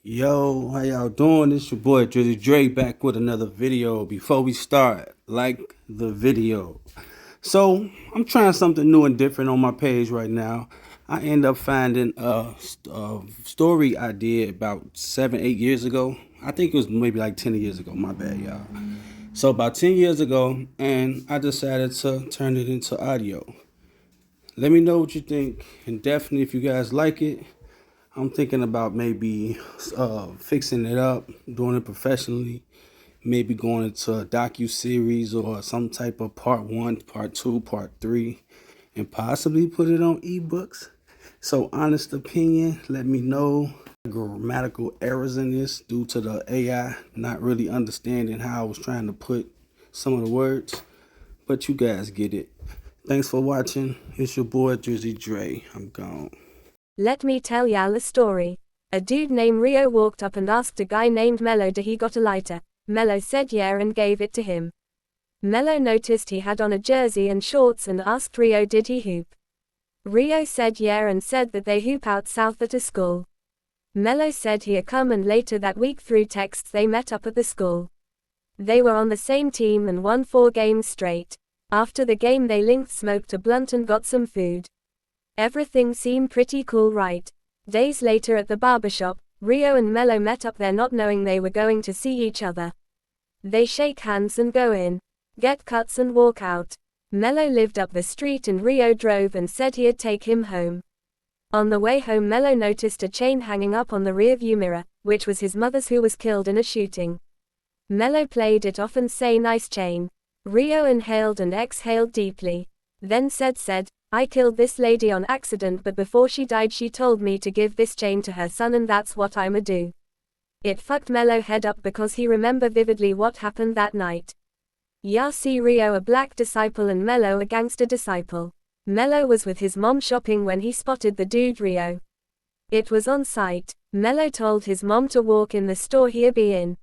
Yo, how y'all doing? It's your boy Drizzy Dre back with another video. Before we start, like the video. So, I'm trying something new and different on my page right now. I end up finding a story I did about 7, 8 years ago. I think it was maybe like 10 years ago. My bad, y'all. So, about 10 years ago, and I decided to turn it into audio. Let me know what you think, and definitely if you guys like it, I'm thinking about maybe fixing it up, doing it professionally, maybe going into a docu-series or some type of part one, part two, part three, and possibly put it on ebooks. So honest opinion, let me know grammatical errors in this due to the AI not really understanding how I was trying to put some of the words, but you guys get it. Thanks for watching. It's your boy Drizzy Dre. I'm gone. Let me tell y'all a story. A dude named Rio walked up and asked a guy named Melo did he got a lighter. Melo said yeah and gave it to him. Melo noticed he had on a jersey and shorts and asked Rio did he hoop. Rio said yeah and said that they hoop out south at a school. Melo said he come and later that week through texts they met up at the school. They were on the same team and won 4 games straight. After the game they linked, smoked a blunt and got some food. Everything seemed pretty cool, right? Days later at the barbershop, Rio and Melo met up there not knowing they were going to see each other. They shake hands and go in, get cuts and walk out. Melo lived up the street and Rio drove and said he'd take him home. On the way home Melo noticed a chain hanging up on the rearview mirror, which was his mother's who was killed in a shooting. Melo played it off and say nice chain. Rio inhaled and exhaled deeply. Then said, I killed this lady on accident but before she died she told me to give this chain to her son and that's what I'ma do. It fucked Melo head up because he remember vividly what happened that night. Ya see Rio a black disciple and Melo a gangster disciple. Melo was with his mom shopping when he spotted the dude Rio. It was on sight. Melo told his mom to walk in the store he'd be in.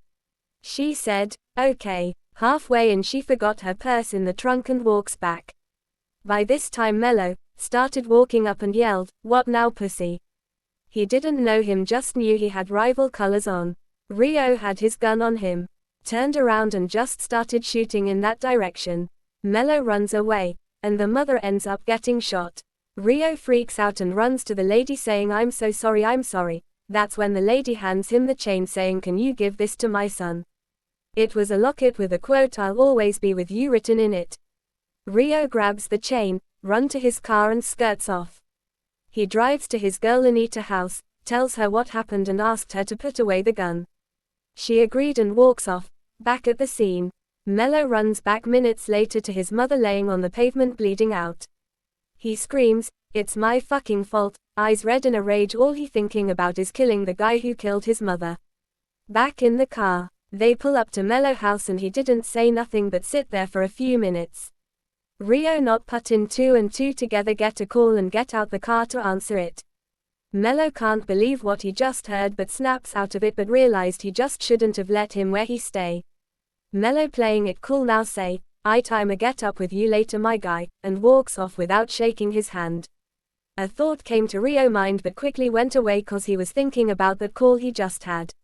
She said, okay. Halfway in she forgot her purse in the trunk and walks back. By this time Melo started walking up and yelled, what now pussy? He didn't know him, just knew he had rival colors on. Rio had his gun on him, turned around and just started shooting in that direction. Melo runs away, and the mother ends up getting shot. Rio freaks out and runs to the lady saying I'm so sorry, I'm sorry. That's when the lady hands him the chain saying can you give this to my son? It was a locket with a quote I'll always be with you written in it. Rio grabs the chain, runs to his car and skirts off. He drives to his girl Anita's house, tells her what happened and asked her to put away the gun. She agreed and walks off. Back at the scene, Melo runs back minutes later to his mother laying on the pavement bleeding out. He screams, it's my fucking fault, eyes red in a rage, all he thinking about is killing the guy who killed his mother. Back in the car, they pull up to Melo's house and he didn't say nothing but sit there for a few minutes. Rio not putting 2 and 2 together get a call and get out the car to answer it. Melo can't believe what he just heard but snaps out of it but realized he just shouldn't have let him where he stay. Melo playing it cool now say, I'ma get up with you later my guy, and walks off without shaking his hand. A thought came to Rio mind but quickly went away cause he was thinking about that call he just had.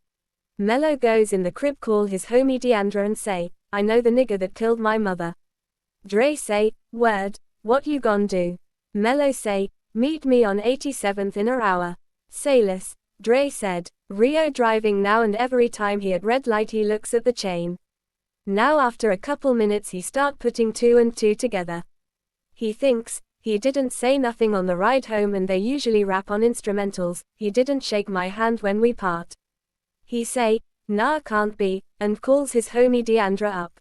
Melo goes in the crib call his homie Deandra and say, I know the nigga that killed my mother. Dre say, word, what you gon' do? Melo say, meet me on 87th in an hour. Say less, Dre said. Rio driving now and every time he at red light he looks at the chain. Now after a couple minutes he start putting 2 and 2 together. He thinks, he didn't say nothing on the ride home and they usually rap on instrumentals, he didn't shake my hand when we part. He say, nah can't be, and calls his homie Deandra up.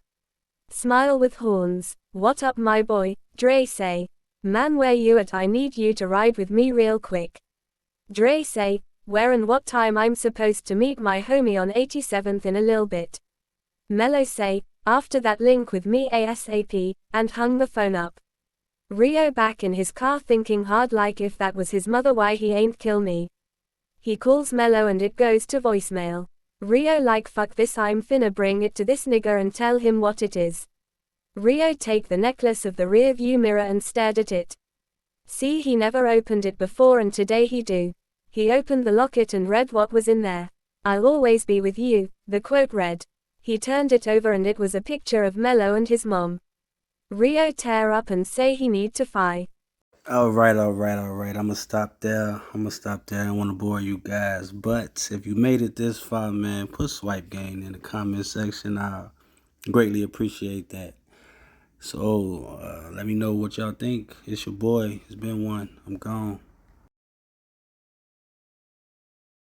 Smile with horns, what up my boy, Dre say. Man where you at, I need you to ride with me real quick. Dre say, where and what time? I'm supposed to meet my homie on 87th in a little bit. Melo say, after that link with me ASAP, and hung the phone up. Rio back in his car thinking hard like if that was his mother why he ain't kill me. He calls Melo and it goes to voicemail. Rio like fuck this, I'm finna bring it to this nigga and tell him what it is. Rio take the necklace of the rear view mirror and stared at it. See, he never opened it before and today he do. He opened the locket and read what was in there. I'll always be with you, the quote read. He turned it over and it was a picture of Melo and his mom. Rio tear up and say he need to fi. All right. I'm gonna stop there. I don't want to bore you guys, but if you made it this far, man, put swipe game in the comment section. I greatly appreciate that. So let me know what y'all think. It's your boy. It's been one. I'm gone.